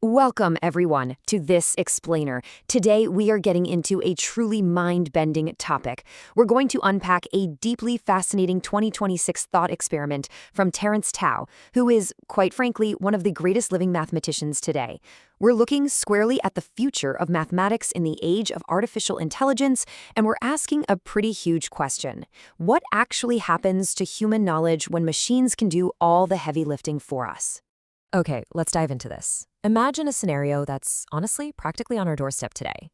Welcome, everyone, to This Explainer. Today, we are getting into a truly mind-bending topic. We're going to unpack a deeply fascinating 2026 thought experiment from Terence Tao, who is, quite frankly, one of the greatest living mathematicians today. We're looking squarely at the future of mathematics in the age of artificial intelligence, and we're asking a pretty huge question. What actually happens to human knowledge when machines can do all the heavy lifting for us? Okay, let's dive into this. Imagine a scenario that's honestly practically on our doorstep today.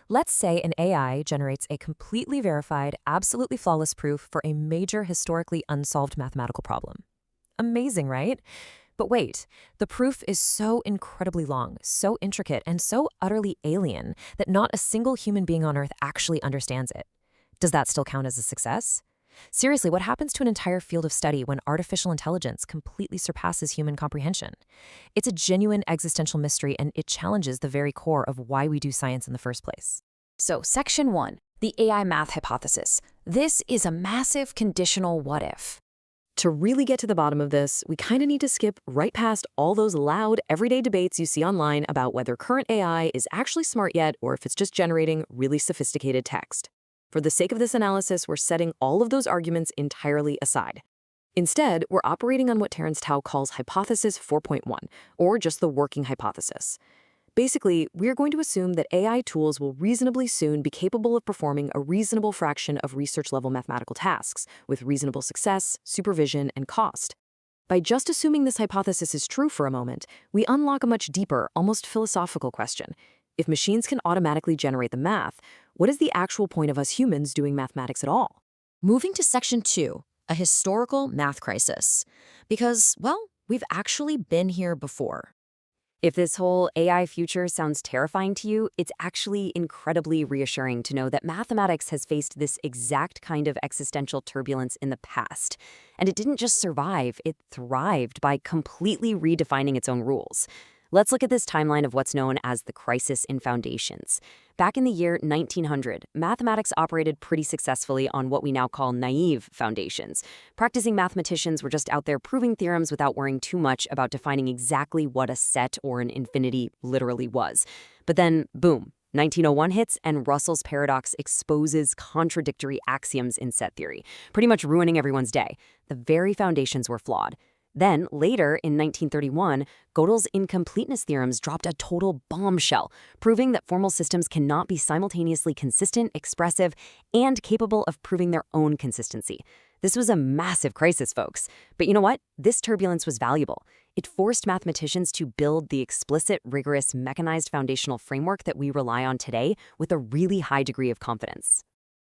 Let's say an AI generates a completely verified, absolutely flawless proof for a major historically unsolved mathematical problem. Amazing, right? But wait, the proof is so incredibly long, so intricate, and so utterly alien that not a single human being on Earth actually understands it. Does that still count as a success? Seriously, what happens to an entire field of study when artificial intelligence completely surpasses human comprehension? It's a genuine existential mystery, and it challenges the very core of why we do science in the first place. So, Section 1, the AI math hypothesis. This is a massive conditional what-if. To really get to the bottom of this, we kind of need to skip right past all those loud, everyday debates you see online about whether current AI is actually smart yet or if it's just generating really sophisticated text. For the sake of this analysis, we're setting all of those arguments entirely aside. Instead, we're operating on what Terence Tao calls Hypothesis 4.1, or just the working hypothesis. Basically, we're going to assume that AI tools will reasonably soon be capable of performing a reasonable fraction of research-level mathematical tasks, with reasonable success, supervision, and cost. By just assuming this hypothesis is true for a moment, we unlock a much deeper, almost philosophical question. If machines can automatically generate the math, what is the actual point of us humans doing mathematics at all? Moving to Section 2, a historical math crisis. Because, well, we've actually been here before. If this whole AI future sounds terrifying to you, it's actually incredibly reassuring to know that mathematics has faced this exact kind of existential turbulence in the past. And it didn't just survive, it thrived by completely redefining its own rules. Let's look at this timeline of what's known as the crisis in foundations. Back in the year 1900, mathematics operated pretty successfully on what we now call naive foundations. Practicing mathematicians were just out there proving theorems without worrying too much about defining exactly what a set or an infinity literally was. But then, boom, 1901 hits and Russell's paradox exposes contradictory axioms in set theory, pretty much ruining everyone's day. The very foundations were flawed. Then, later, in 1931, Gödel's incompleteness theorems dropped a total bombshell, proving that formal systems cannot be simultaneously consistent, expressive, and capable of proving their own consistency. This was a massive crisis, folks. But you know what? This turbulence was valuable. It forced mathematicians to build the explicit, rigorous, mechanized foundational framework that we rely on today with a really high degree of confidence.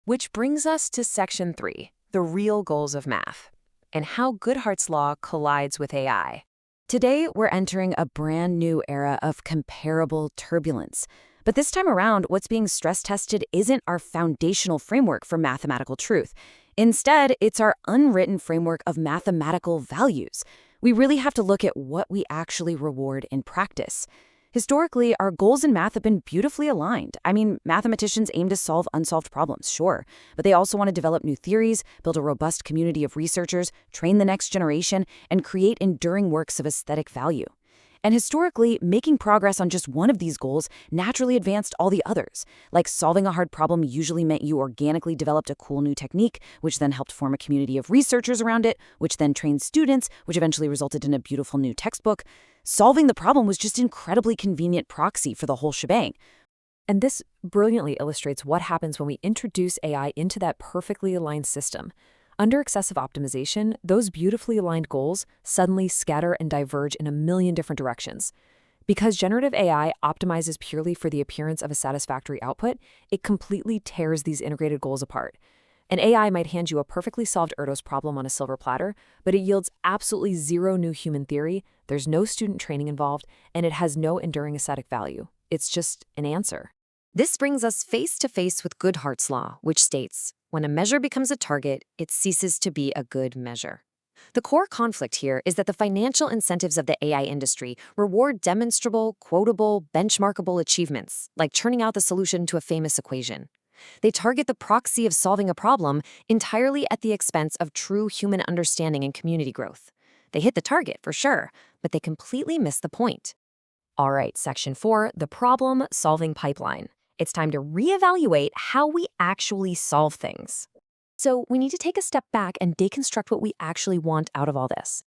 Which brings us to Section 3, the real goals of math, and how Goodhart's law collides with AI. Today, we're entering a brand new era of comparable turbulence. But this time around, what's being stress-tested isn't our foundational framework for mathematical truth. Instead, it's our unwritten framework of mathematical values. We really have to look at what we actually reward in practice. Historically, our goals in math have been beautifully aligned. I mean, mathematicians aim to solve unsolved problems, sure, but they also want to develop new theories, build a robust community of researchers, train the next generation, and create enduring works of aesthetic value. And historically, making progress on just one of these goals naturally advanced all the others. Like solving a hard problem usually meant you organically developed a cool new technique, which then helped form a community of researchers around it, which then trained students, which eventually resulted in a beautiful new textbook. Solving the problem was just an incredibly convenient proxy for the whole shebang. And this brilliantly illustrates what happens when we introduce AI into that perfectly aligned system. Under excessive optimization, those beautifully aligned goals suddenly scatter and diverge in a million different directions. Because generative AI optimizes purely for the appearance of a satisfactory output, it completely tears these integrated goals apart. An AI might hand you a perfectly solved Erdos problem on a silver platter, but it yields absolutely zero new human theory, there's no student training involved, and it has no enduring aesthetic value. It's just an answer. This brings us face to face with Goodhart's law, which states, when a measure becomes a target, it ceases to be a good measure. The core conflict here is that the financial incentives of the AI industry reward demonstrable, quotable, benchmarkable achievements, like churning out the solution to a famous equation. They target the proxy of solving a problem entirely at the expense of true human understanding and community growth. They hit the target, for sure, but they completely miss the point. All right, Section 4, the problem-solving pipeline. It's time to reevaluate how we actually solve things. So we need to take a step back and deconstruct what we actually want out of all this.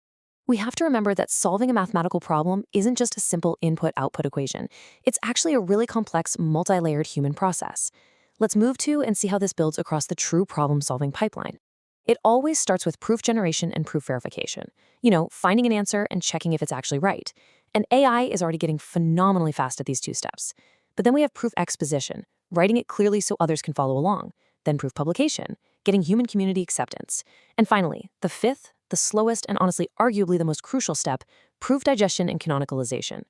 We have to remember that solving a mathematical problem isn't just a simple input-output equation. It's actually a really complex, multi-layered human process. Let's move to and see how this builds across the true problem-solving pipeline. It always starts with proof generation and proof verification. Finding an answer and checking if it's actually right. And AI is already getting phenomenally fast at these two steps. But then we have proof exposition, writing it clearly so others can follow along. Then proof publication, getting human community acceptance. And finally, the fifth, the slowest and honestly arguably the most crucial step, proof digestion and canonicalization.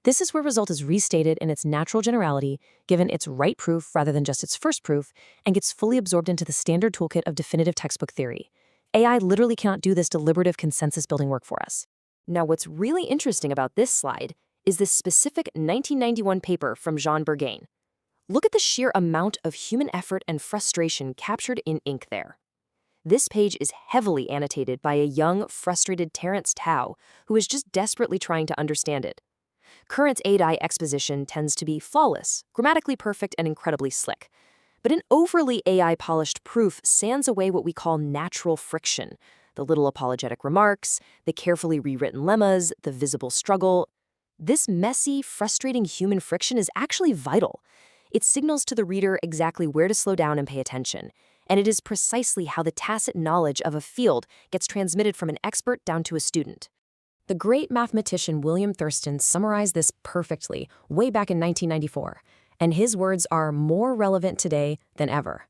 This is where result is restated in its natural generality, given its right proof rather than just its first proof, and gets fully absorbed into the standard toolkit of definitive textbook theory. AI literally cannot do this deliberative consensus-building work for us. Now, what's really interesting about this slide is this specific 1991 paper from Jean Bourgain. Look at the sheer amount of human effort and frustration captured in ink there. This page is heavily annotated by a young, frustrated Terence Tao who is just desperately trying to understand it. Current AI exposition tends to be flawless, grammatically perfect, and incredibly slick. But an overly AI-polished proof sands away what we call natural friction, the little apologetic remarks, the carefully rewritten lemmas, the visible struggle. This messy, frustrating human friction is actually vital. It signals to the reader exactly where to slow down and pay attention. And it is precisely how the tacit knowledge of a field gets transmitted from an expert down to a student. The great mathematician William Thurston summarized this perfectly way back in 1994, and his words are more relevant today than ever.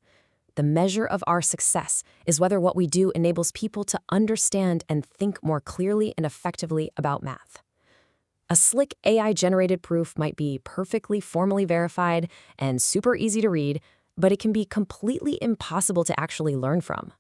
The measure of our success is whether what we do enables people to understand and think more clearly and effectively about math. A slick AI-generated proof might be perfectly formally verified and super easy to read, but it can be completely impossible to actually learn from.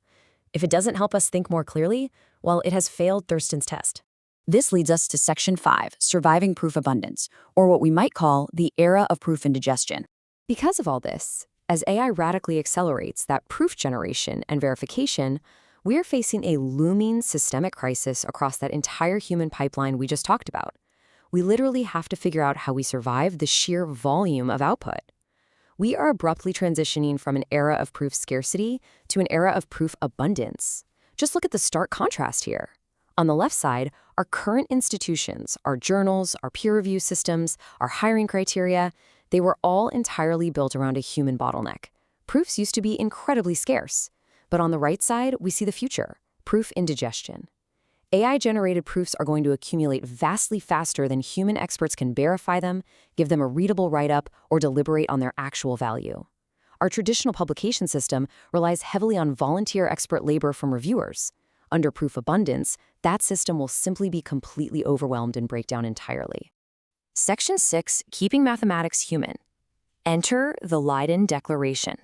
If it doesn't help us think more clearly, well, it has failed Thurston's test. This leads us to Section 5, Surviving Proof Abundance, or what we might call the era of proof indigestion. Because of all this, as AI radically accelerates that proof generation and verification, we're facing a looming systemic crisis across that entire human pipeline we just talked about. We literally have to figure out how we survive the sheer volume of output. We are abruptly transitioning from an era of proof scarcity to an era of proof abundance. Just look at the stark contrast here. On the left side, our current institutions, our journals, our peer review systems, our hiring criteria, they were all entirely built around a human bottleneck. Proofs used to be incredibly scarce. But on the right side, we see the future, proof indigestion. AI-generated proofs are going to accumulate vastly faster than human experts can verify them, give them a readable write-up, or deliberate on their actual value. Our traditional publication system relies heavily on volunteer expert labor from reviewers. Under proof abundance, that system will simply be completely overwhelmed and break down entirely. Section 6, Keeping Mathematics Human. Enter the Leiden Declaration.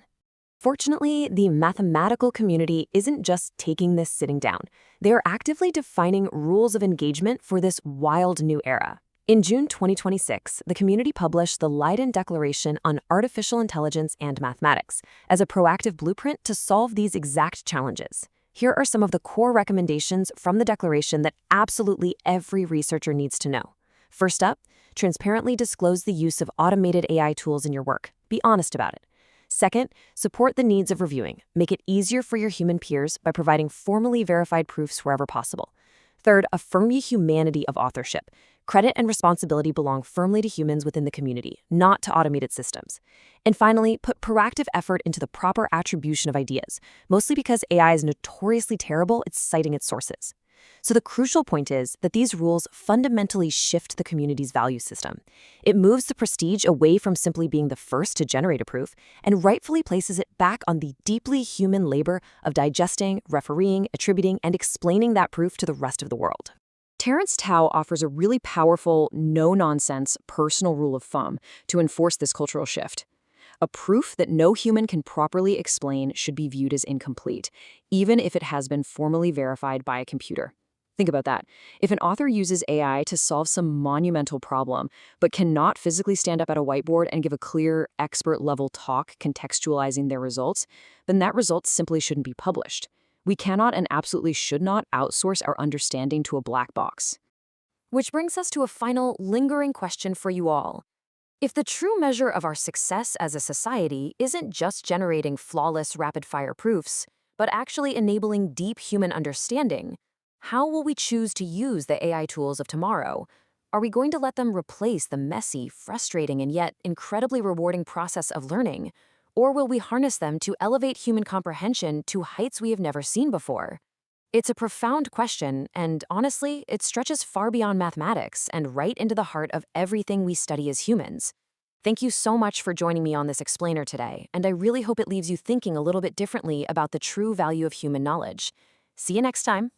Fortunately, the mathematical community isn't just taking this sitting down. They are actively defining rules of engagement for this wild new era. In June 2026, the community published the Leiden Declaration on Artificial Intelligence and Mathematics as a proactive blueprint to solve these exact challenges. Here are some of the core recommendations from the declaration that absolutely every researcher needs to know. First up, transparently disclose the use of automated AI tools in your work. Be honest about it. Second, support the needs of reviewing. Make it easier for your human peers by providing formally verified proofs wherever possible. Third, affirm the humanity of authorship. Credit and responsibility belong firmly to humans within the community, not to automated systems. And finally, put proactive effort into the proper attribution of ideas, mostly because AI is notoriously terrible at citing its sources. So the crucial point is that these rules fundamentally shift the community's value system. It moves the prestige away from simply being the first to generate a proof and rightfully places it back on the deeply human labor of digesting, refereeing, attributing, and explaining that proof to the rest of the world. Terence Tao offers a really powerful, no-nonsense, personal rule of thumb to enforce this cultural shift. A proof that no human can properly explain should be viewed as incomplete, even if it has been formally verified by a computer. Think about that. If an author uses AI to solve some monumental problem, but cannot physically stand up at a whiteboard and give a clear, expert-level talk contextualizing their results, then that result simply shouldn't be published. We cannot and absolutely should not outsource our understanding to a black box. Which brings us to a final, lingering question for you all. If the true measure of our success as a society isn't just generating flawless rapid-fire proofs, but actually enabling deep human understanding, how will we choose to use the AI tools of tomorrow? Are we going to let them replace the messy, frustrating, and yet incredibly rewarding process of learning? Or will we harness them to elevate human comprehension to heights we have never seen before? It's a profound question, and honestly, it stretches far beyond mathematics and right into the heart of everything we study as humans. Thank you so much for joining me on this explainer today, and I really hope it leaves you thinking a little bit differently about the true value of human knowledge. See you next time.